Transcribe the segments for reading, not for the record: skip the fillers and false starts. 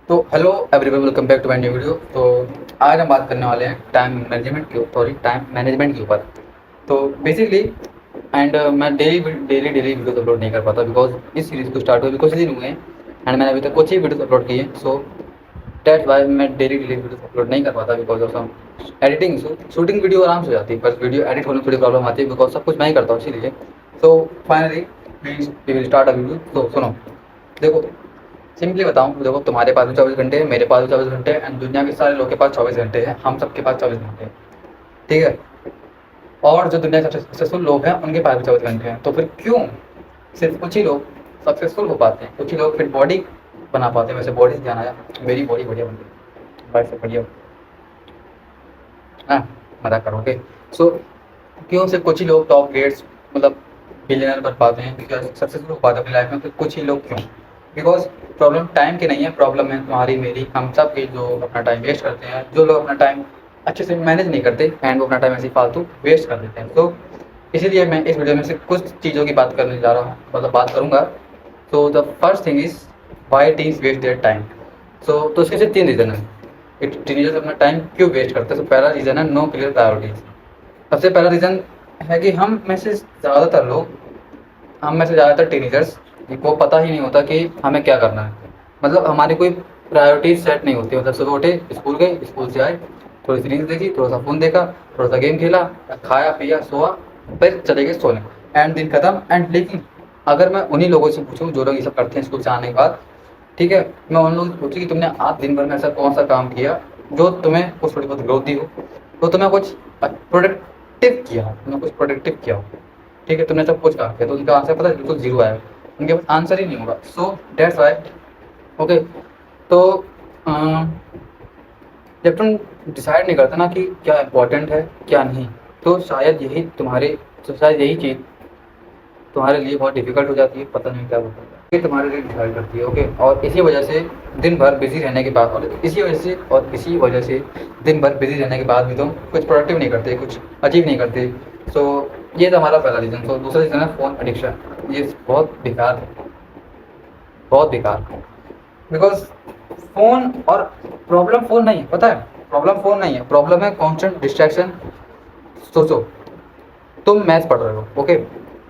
तो hello everyone, welcome back to my new video. तो आज हम बात करने वाले हैं टाइम मैनेजमेंट के ऊपर। तो बेसिकली मैं डेली वीडियोस अपलोड नहीं कर पाता बिकॉज इस सीरीज़ को स्टार्ट हुए कुछ दिन हुए हैं एंड मैंने अभी तक कुछ ही वीडियोस अपलोड किए हैं। सो दैट्स वाई मैं डेली वीडियोस अपलोड नहीं कर पाता because of some editing issue. Shooting video आराम से हो जाती है पर वीडियो एडिट होने में थोड़ी प्रॉब्लम आती है बिकॉज सब कुछ मैं ही करता हूँ इसीलिए। So finally we will start a video. तो सुनो, देखो, सिंपली बताऊँ, देखो, तुम्हारे पास भी 24 घंटे हैं, मेरे पास भी 24 घंटे हैं एंड दुनिया के सारे लोग के पास 24 घंटे हैं, हम सबके पास 24 घंटे हैं। ठीक है। और जो दुनिया के सबसे सक्सेसफुल लोग हैं उनके पास भी 24 घंटे हैं। तो फिर क्यों सिर्फ कुछ ही लोग सक्सेसफुल हो पाते हैं, कुछ ही लोग फिर बॉडी बना पाते हैं। वैसे बॉडी से ध्यान आया, मेरी बॉडी बढ़िया बन गई, भाई से बढ़िया। हाँ, मजाक करोगे। सो क्यों सिर्फ कुछ ही लोग टॉप ग्रेड्स मतलब बिलियनर बन पाते हैं, सक्सेसफुल हो पाते हैं अपनी लाइफ में, फिर कुछ ही लोग क्यों? बिकॉज प्रॉब्लम टाइम की नहीं है, प्रॉब्लम है तुम्हारी मेरी, हम सब की, जो अपना टाइम वेस्ट करते हैं, जो लोग अपना टाइम अच्छे से मैनेज नहीं करते एंड वो अपना टाइम ऐसे ही फालतू वेस्ट कर देते हैं। तो इसीलिए मैं इस वीडियो में से कुछ चीज़ों की बात करने जा रहा हूँ, मतलब बात करूँगा। तो the first thing is why teens waste their time. तो इसके सिर्फ 3 रीज़न है टीनेजर्स अपना टाइम क्यों वेस्ट करते हैं। तो पहला रीज़न है नो क्लियर प्रायोरिटीज। सबसे पहला रीज़न है कि हम में से ज़्यादातर टीनेजर्स को पता ही नहीं होता कि हमें क्या करना है। मतलब हमारी कोई प्रायोरिटीज सेट नहीं होती। मतलब सुबह उठे, स्कूल गए, स्कूल से आए, थोड़ी सी रील्स देखी, थोड़ा सा फ़ोन देखा, थोड़ा सा गेम खेला, खाया पिया सोआ, फिर चले गए सोने एंड दिन खत्म। एंड लेकिन अगर मैं उन्हीं लोगों से पूछूं जो लोग ये सब करते हैं स्कूल से आने के बाद, ठीक है, मैं उन लोगों से पूछूं कि तुमने आज दिन भर में ऐसा कौन सा काम किया जो तुम्हें कुछ थोड़ी बहुत ग्रोथ दी हो, तो तुम्हें कुछ प्रोडक्टिव किया हो। ठीक है, तुमने सब कुछ कहा तो उनका आंसर पता है, बिल्कुल जीरो आएगा। उनके पास आंसर ही नहीं होगा। सो दैट्स वाई। ओके। तो जब तुम डिसाइड नहीं करते ना कि क्या इंपॉर्टेंट है क्या नहीं, तो शायद यही चीज़ तुम्हारे लिए बहुत डिफिकल्ट हो जाती है। पता नहीं क्या होता है, ये तुम्हारे लिए डिसाइड करती है। ओके। और इसी वजह से दिन भर बिजी रहने के बाद, इसी वजह से दिन भर बिजी रहने के बाद भी तुम कुछ प्रोडक्टिव नहीं करते, कुछ अचीव नहीं करते। सो ये था हमारा पहला रीज़न। सो दूसरा रीज़न है फ़ोन एडिक्शन। ये बहुत बेकार है, बहुत बेकार। बिकॉज फ़ोन और प्रॉब्लम फ़ोन नहीं है, पता है, प्रॉब्लम फ़ोन नहीं है, प्रॉब्लम है कॉन्स्टेंट डिस्ट्रैक्शन। सोचो, तुम मैथ्स पढ़ रहे हो, ओके,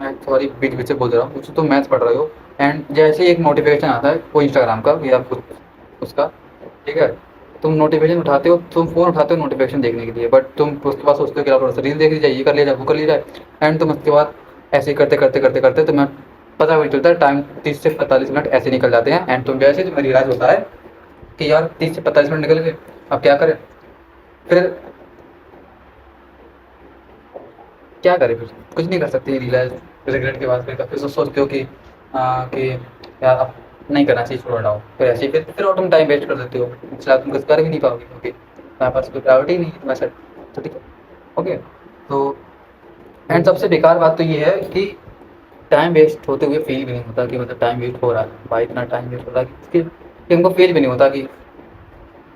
मैं सॉरी बीच बीच से बोल रहा हूँ, कुछ तुम मैथ्स पढ़ रहे हो एंड जैसे ही एक नोटिफिकेशन आता है वो इंस्टाग्राम का या कुछ उसका, ठीक है, तुम नोटिफिकेशन उठाते हो, तुम फ़ोन उठाते हो नोटिफिकेशन देखने के लिए, बट तुम उसके बाद सोचते हो कि थोड़ा सा रील देख ली जाए, ये कर लिया जाए, वो कर लिया जाए, एंड तुम उसके बाद ऐसे ही करते करते करते करते तुम्हें पता भी नहीं चलता, टाइम 30 से 45 मिनट ऐसे निकल जाते हैं एंड तुम जैसे तुम्हें रियलाइज़ होता है कि यार 30 से 45 मिनट निकल गए, अब क्या करें, फिर क्या करें, फिर कुछ नहीं कर सकते। रियलाइज रिग्रेट के बाद फिर सोचते हो कि यार अब नहीं करना चाहिए, छोड़ हटाओ, फिर ऐसे ही फिर और तुम टाइम वेस्ट कर देते हो, इसलिए तुम कुछ कर भी नहीं पाओगे क्योंकि तुम्हारे पास कोई प्रायोरिटी नहीं है तुम्हारे साथ। तो ठीक है। ओके। तो एंड सबसे बेकार बात तो ये है कि टाइम वेस्ट होते हुए फील भी नहीं होता कि मतलब टाइम वेस्ट हो रहा है, भाई इतना टाइम वेस्ट हो रहा है कि हमको फील भी नहीं होता कि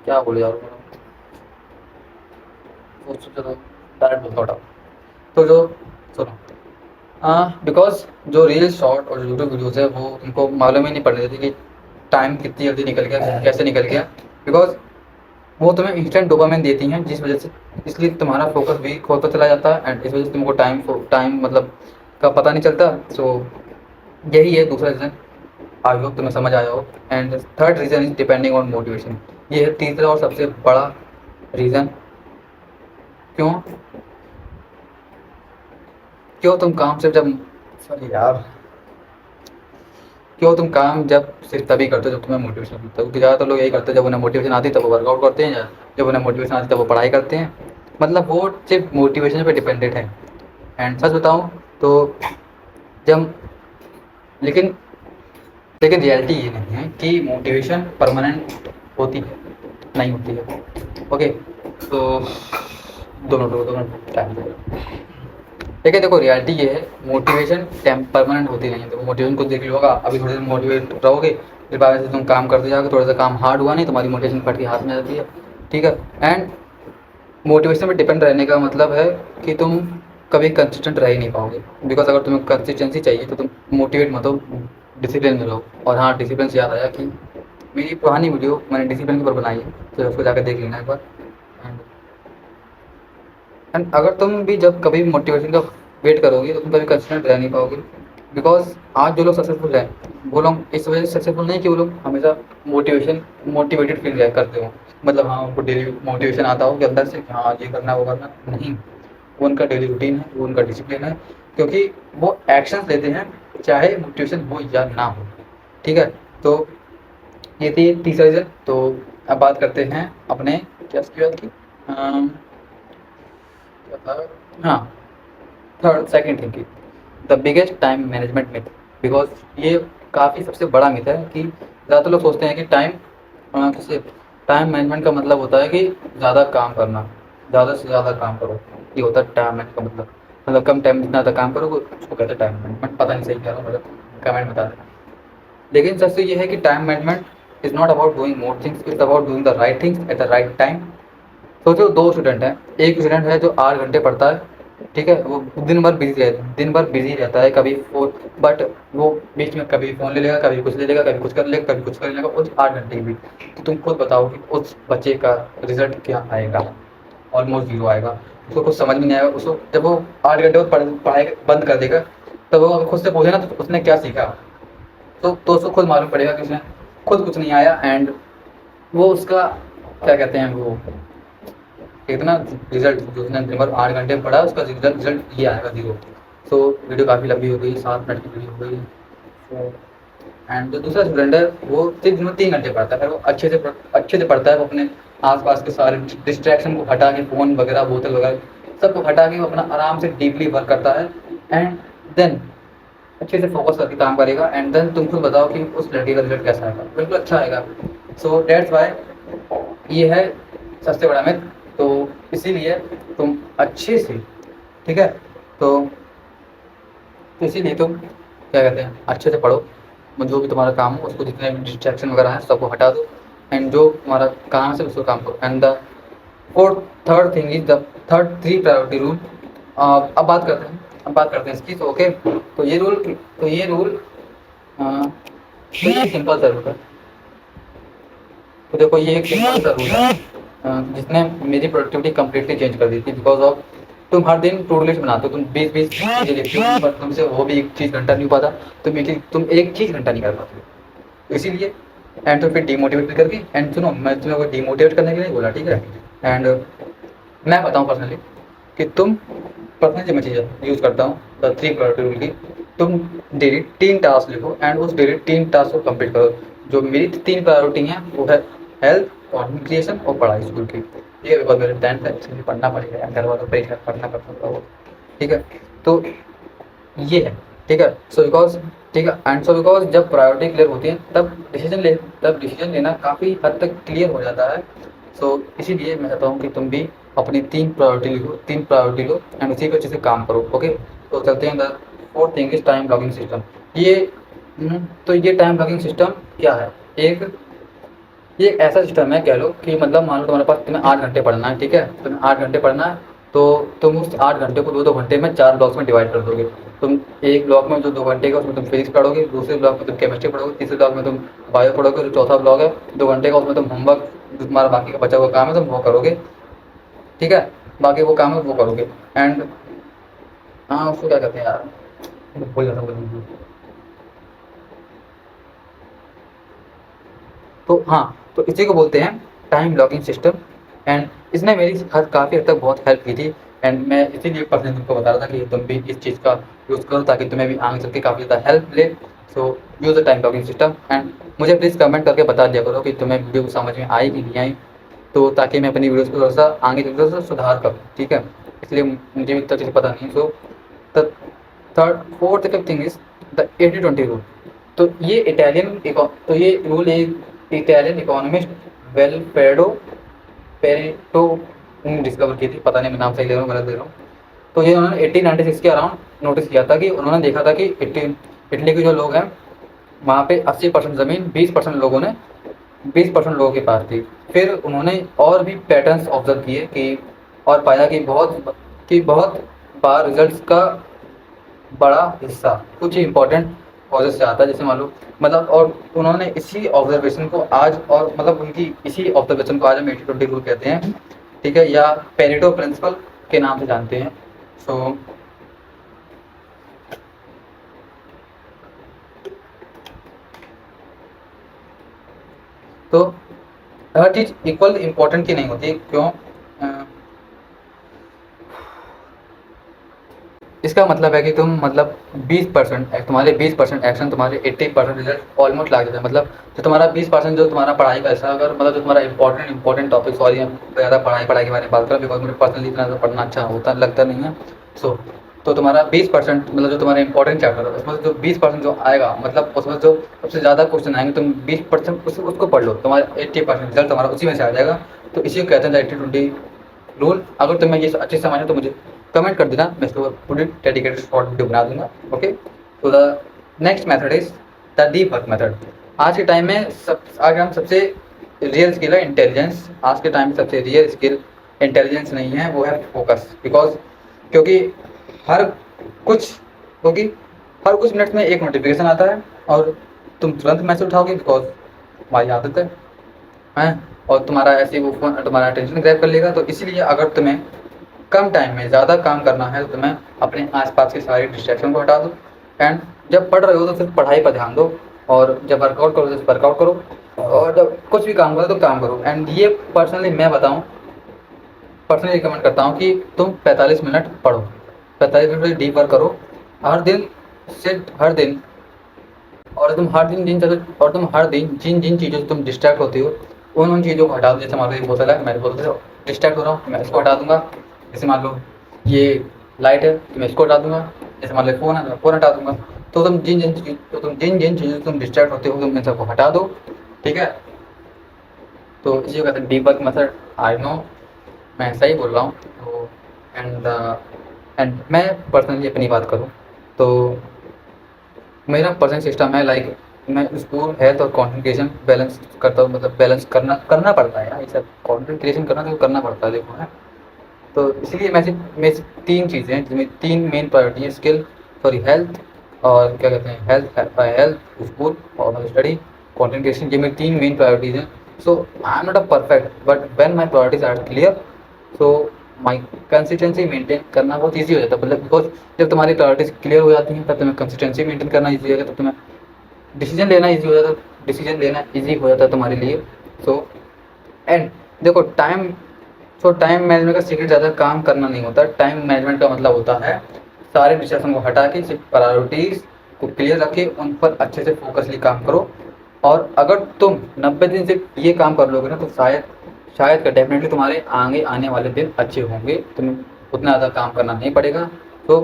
क्या बोले यार, सोच सोचो तो डायरेक्ट बोलता हटाओ। तो जो सुनो, बिकॉज जो रील शॉर्ट और यूट्यूब वीडियोज़ है वो उनको मालूम ही नहीं पड़ने देती कि टाइम कितनी जल्दी निकल गया, कैसे निकल गया। बिकॉज वो तुम्हें इंस्टेंट डोपामिन देती हैं, जिस वजह से इसलिए तुम्हारा फोकस वीक होता चला जाता है एंड इस वजह से तुमको टाइम मतलब का पता नहीं चलता। सो यही है दूसरा रीज़न। आई होप तुम्हें समझ आया हो। And third reason is depending on motivation. ये है तीसरा और सबसे बड़ा रीज़न। क्यों क्यों तुम काम से जब सॉरी यार क्यों तुम काम जब सिर्फ तभी करते हो जब तुम्हें मोटिवेशन मिलता है, क्योंकि ज़्यादातर लोग यही करते हैं, जब उन्हें मोटिवेशन आती है तब वो वर्कआउट करते हैं, या जब उन्हें मोटिवेशन आती है तब वो पढ़ाई करते हैं। मतलब वो सिर्फ मोटिवेशन पे डिपेंडेंट है। एंड सच बताऊँ तो जब लेकिन लेकिन रियलिटी ये नहीं है कि मोटिवेशन परमानेंट होती है, नहीं होती है। ओके। तो दो मिनट टाइम दो। देखिए, देखो, रियलिटी ये है, मोटिवेशन परमानेंट होती नहीं है। तो मोटिवेशन को देख लो होगा, अभी थोड़े दिन मोटिवेट रहोगे, फिर बाद में तुम काम करते जाओगे, थोड़ा सा काम हार्ड हुआ नहीं, तुम्हारी मोटिवेशन फट के हाथ में आ जाती है। ठीक है। एंड मोटिवेशन पे डिपेंड रहने का मतलब है कि तुम कभी कंसिस्टेंट रह ही नहीं पाओगे। बिकॉज अगर तुम्हें कंसिस्टेंसी चाहिए तो तुम मोटिवेट मत हो, डिसिप्लिन में रहो। और हाँ, डिसिप्लिन से याद आया कि मेरी पुरानी वीडियो मैंने डिसिप्लिन के ऊपर बनाई है, तो उसको जाकर देख लेना एक बार। एंड एंड अगर तुम भी जब कभी मोटिवेशन का वेट करोगे तो तुम कभी कंसिस्टेंट रह नहीं पाओगे। बिकॉज आज जो लोग सक्सेसफुल हैं वो लोग इस वजह से सक्सेसफुल नहीं कि वो लोग हमेशा मोटिवेटेड फील करते हो, मतलब हाँ उनको डेली मोटिवेशन आता हो कि अंदर से कि हाँ ये करना वो करना नहीं। वो उनका डेली रूटीन है, वो उनका डिसिप्लिन है, क्योंकि वो एक्शंस लेते हैं चाहे मोटिवेशन हो या ना हो। ठीक है, तो ये थी तीसरा रीज़न। तो अब बात करते हैं अपने क्या इसकी बात की क्या था, हाँ थर्ड सेकंड थिंग की the biggest time management myth. Because ये काफ़ी सबसे बड़ा मिथ है कि ज़्यादातर लोग सोचते हैं कि किसे टाइम मैनेजमेंट का मतलब होता है कि ज़्यादा काम करना, ज़्यादा से ज़्यादा काम करो, ये होता है टाइम मैनेजमेंट का मतलब कम टाइम में जितना ज़्यादा काम करो उसको कहते हैं टाइम मैनेजमेंट। पता नहीं सही कह रहा हूँ, मतलब कमेंट बता देना। लेकिन सच तो ये है कि time management is not about doing more things, it's about doing the right things at the right time. सोचो दो स्टूडेंट हैं, एक स्टूडेंट है जो 8 घंटे पढ़ता है, ठीक है, वो दिन भर बिजी रहता है, कभी फोन, बट वो बीच में कभी फ़ोन ले लेगा, कभी कुछ ले लेगा, कभी कुछ कर लेगा, कभी कुछ कर लेगा, उस 8 घंटे की भी। तो तुम खुद बताओ कि उस बच्चे का रिजल्ट क्या आएगा? ऑलमोस्ट ज़ीरो आएगा। उसको कुछ समझ में नहीं आएगा। उसको जब वो 8 घंटे बाद पढ़ाई बंद कर देगा, तब वो अगर खुद से पूछे ना तो उसने क्या सीखा, तो उसको खुद मालूम पड़ेगा कि उसने खुद कुछ नहीं आया। एंड वो उसका क्या कहते हैं, वो इतना रिजल्ट जो उसने दिन भर 8 घंटे में पढ़ा उसका रिजल्ट ये आएगा ज़ीरो। सो वीडियो काफ़ी लंबी हो गई, 7 मिनट की वीडियो हो गई। सो एंड जो दूसरा स्टूडेंट है वो सिर्फ दिन में 3 घंटे पढ़ता है, फिर वो अच्छे से पढ़ता है। वो अपने आसपास के सारे डिस्ट्रैक्शन को हटा के, फ़ोन वगैरह, बोतल वगैरह सबको हटा के वो अपना आराम से डीपली वर्क करता है। एंड देन अच्छे से फोकस करके काम करेगा। एंड देन तुम खुद बताओ कि उस लड़के का रिजल्ट कैसा आएगा? बिल्कुल अच्छा आएगा। सो डेट्स वाई ये है सबसे बड़ा मिथ। तो इसीलिए तुम अच्छे से, ठीक है, तो इसीलिए तुम क्या कहते हैं, अच्छे से पढ़ो। जो भी तुम्हारा काम हो उसको, जितने भी डिस्ट्रैक्शन वगैरह हैं सबको हटा दो। एंड जो तुम्हारा काम है उसको काम करो। And the third thing is the third 3 priority rule. अब बात करते हैं इसकी। तो ओके, तो ये रूल तो ये सिंपल सा रूल है। तो देखो ये एक सिंपल सा रूल है जिसने मेरी प्रोडक्टिविटी कम्प्लीटली चेंज कर दी थी। बिकॉज ऑफ तुम हर दिन टू डू लिस्ट बनाते हो, तुम 20 चीज़ें लिखते हो, बट तुमसे वो भी एक चीज़ घंटा नहीं हो पाता। तुम एक चीज़ घंटा नहीं कर पाते हो, तो इसीलिए एंड तो फिर डीमोटिवेट भी करके। एंड सुनो, मैं तुम्हें कोई डीमोटिवेट करने के लिए नहीं बोला, ठीक है। एंड मैं बताऊँ पर्सनली कि तुम पर्सनली जो मैं चीज़ यूज़ करता हूँ द 3 प्रायोरिटी रूल की। तुम डेली 3 टास्क लिखो एंड उस डेली 3 टास्क को कंप्लीट करो। जो मेरी 3 प्रायोरिटी हैं वो है हेल्थ, कंटेंट क्रिएशन और पढ़ाई स्कूल की। ये बिकॉज मेरे 10th है, इसलिए पढ़ना पड़ेगा यार, घर वालों पर पढ़ना पड़ता है, ठीक है। तो ये है, ठीक है। सो बिकॉज, ठीक है, एंड सो बिकॉज जब प्रायोरिटी क्लियर होती है तब डिसीजन लेना काफ़ी हद तक क्लियर हो जाता है। सो इसीलिए मैं चाहता हूँ कि तुम भी अपनी 3 प्रायोरिटी लो एंड उसी पर अच्छे से काम करो। ओके, तो चलते हैं। The fourth thing is time blocking system. ये तो ये टाइम ब्लॉकिंग सिस्टम क्या है? ये एक ऐसा सिस्टम है, कह लो कि मतलब मान लो तुम्हें 8 घंटे पढ़ना है, ठीक है। तुम्हें 8 घंटे पढ़ना है, तो तुम उस 8 घंटे को 2-2 घंटे में 4 ब्लॉक्स में डिवाइड कर दोगे। तुम एक ब्लॉक में जो 2 घंटे का उसमें तुम फिजिक्स पढ़ोगे, दूसरे ब्लॉक में तुम केमिस्ट्री पढ़ोगे, तीसरे ब्लॉक में तुम बायो पढ़ोगे, जो चौथा ब्लॉक है 2 घंटे का उसमें तुम होमवर्क, जो तुम्हारा बाकी का बचा हुआ काम है तुम वो करोगे, ठीक है। बाकी वो काम है वो करोगे। एंड हाँ, उसको क्या कहते हैं यार, भूल जाता हूँ। तो हाँ, तो इसी को बोलते हैं टाइम ब्लॉकिंग सिस्टम। एंड इसने मेरी काफ़ी हद तक बहुत हेल्प की थी। एंड मैं इसीलिए पर्सनली तुमको बता रहा था कि तुम भी इस चीज़ का यूज़ करो ताकि तुम्हें भी आगे चल के काफ़ी ज़्यादा हेल्प मिले। So use the time blocking system. And मुझे प्लीज़ कमेंट करके बता दिया करो कि तुम्हें वीडियो को समझ में आई कि नहीं आई, तो ताकि मैं अपनी वीडियोज़ को थोड़ा सा आगे चल के सुधार करूँ, ठीक है। इसलिए मुझे भी इतना चीज़ पता नहीं। So the fourth thing is the 80-20 rule. तो ये रूल एक इटालियन इकोनॉमिस्ट वेल्फ्रेडो पेरेटो ने डिस्कवर की थी। पता नहीं मैं नाम सही ले रहा हूँ गलत ले रहा हूँ। तो ये उन्होंने 1896 के अराउंड नोटिस किया था कि उन्होंने देखा था कि इटली के जो लोग हैं वहाँ पे 80% ज़मीन 20% लोगों के पास थी। फिर उन्होंने और भी पैटर्न्स ऑब्जर्व किए कि और पाया कि बहुत बार रिजल्ट्स का बड़ा हिस्सा कुछ इंपॉर्टेंट कॉजेज से आता है। जैसे मान लो मतलब, और उन्होंने इसी ऑब्जर्वेशन को आज, और मतलब उनकी इसी ऑब्जर्वेशन को आज हम 80-20 रूल कहते हैं, ठीक है, या पेरेटो प्रिंसिपल के नाम से जानते हैं। सो तो हर चीज़ इक्वल इम्पोर्टेंट की नहीं होती। क्यों? इसका मतलब है कि तुम मतलब 20% तुम्हारे 20% एक्शन तुम्हारे 80% रिजल्ट ऑलमोस्ट ला देते हैं। मतलब जो तुम्हारा 20% जो तुम्हारा पढ़ाई का ऐसा, अगर मतलब जो तुम्हारा इंपॉर्टेंट टॉपिक, सॉरी ज़्यादा पढ़ाई के बारे में बात करें बिकॉज मुझे पर्सनली इतना ज़्यादा पढ़ना अच्छा होता लगता नहीं है। सो तो तुम्हारा 20% मतलब जो तुम्हारा इंपॉर्टेंट चैप्टर है उसमें जो 20% जो आएगा, मतलब उसमें जो सबसे ज़्यादा क्वेश्चन आएंगे, तुम 20% उसको पढ़ लो, तुम्हारा 80% रिजल्ट तुम्हारा उसी में से आ जाएगा। तो इसी को कहते हैं 80-20 रूल। अगर तुम्हें ये अच्छे से समझे तो मुझे कमेंट कर देना, मैं इसको पूरी डेडिकेटेड शॉर्ट वीडियो बना दूंगा। ओके, तो the next method is the deep work method. आज के टाइम में आज हम सबसे रियल स्किल है इंटेलिजेंस। आज के टाइम में सबसे रियल स्किल इंटेलिजेंस नहीं है, वो है फोकस। बिकॉज क्योंकि हर कुछ क्योंकि हर कुछ मिनट में एक नोटिफिकेशन आता है और तुम तुरंत मैसेज उठाओगे बिकॉज तुम्हारी आदत है, और तुम्हारा ऐसे वो फोन तुम्हारा अटेंशन ग्रैब कर लेगा। तो इसीलिए अगर तुम्हें कम टाइम में ज़्यादा काम करना है तो तुम्हें अपने आसपास की सारी डिस्ट्रैक्शन को हटा दो, एंड जब पढ़ रहे हो तो सिर्फ पढ़ाई पर ध्यान दो, और जब वर्कआउट करो तो वर्कआउट करो, और जब कुछ भी काम करो तो काम करो। एंड ये पर्सनली मैं बताऊँ, पर्सनली रिकमेंड करता हूँ कि तुम 45 मिनट पढ़ो, 45 मिनट डीप वर्क करो हर दिन, सिर्फ हर दिन। और तुम हर दिन जिन जिन चीज़ों से तुम डिस्ट्रैक्ट होते हो उन चीज़ों को हटा दो। जैसे मान लो ये बोतल है, मैं बोतल से डिस्ट्रैक्ट हो रहा हूँ, मैं इसको हटा दूंगा। जैसे मान लो ये लाइट है तो मैं इसको हटा दूंगा। जैसे मान लो फ़ोन है तो मैं फ़ोन हटा दूंगा। तो तुम जिन जिन चीज़ों से तुम डिस्ट्रैक्ट होते हो तुम इन सबको हटा दो, ठीक है। तो इसी को कहते हैं deep work method. I know मैं सही बोल रहा हूँ। तो एंड मैं पर्सनली अपनी बात करूँ तो मेरा पर्सनल सिस्टम है, लाइक मैं स्कूल हेल्थ और कंसंट्रेशन बैलेंस करता हूँ। मतलब बैलेंस करना पड़ता है यार, ये सब कंटेंट क्रिएशन करना तो करना पड़ता है, देखो है। तो इसलिए मैं सिर्फ 3 चीज़ें हैं जिनमें 3 मेन प्रायोरिटी है, स्किल, सॉरी हेल्थ, और क्या कहते हैं हेल्थ स्कूल और स्टडी, कंटेंट क्रिएशन। ये मेरी 3 मेन प्रायोरिटीज़ हैं। So I am not a perfect but when my priorities are clear, so my consistency maintain करना बहुत ईजी हो जाता है। मतलब बिकॉज जब तुम्हारी प्रायोरिटीज क्लियर हो जाती हैं तब तुम्हें कंसिस्टेंसी मेंटेन करना ईजी हो जाता है, तब तुम्हें डिसीजन लेना ईजी हो जाता है तुम्हारे लिए। सो एंड देखो टाइम मैनेजमेंट का सीक्रेट ज़्यादा काम करना नहीं होता। टाइम मैनेजमेंट का मतलब होता है सारे डिस्ट्रैक्शन को हटा के सिर्फ प्रायोरिटीज़ को क्लियर रखे, उन पर अच्छे से फोकसली काम करो। और अगर तुम 90 दिन से ये काम कर लोगे ना तो शायद का डेफिनेटली तुम्हारे आगे आने वाले दिन अच्छे होंगे, तुम्हें उतना ज़्यादा काम करना नहीं पड़ेगा। तो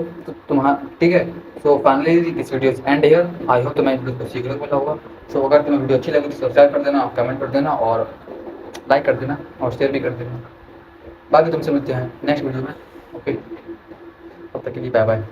तुम्हारा ठीक है। So finally this video is and here. I hope तुम्हें वीडियो को सीखने को मिला होगा। सो अगर तुम्हें वीडियो अच्छी लगी तो सब्सक्राइब कर देना, कमेंट कर देना, और लाइक कर देना, और शेयर भी कर देना। बाकी तुमसे मिलते हैं नेक्स्ट वीडियो में। ओके, तब तक के लिए बाय बाय।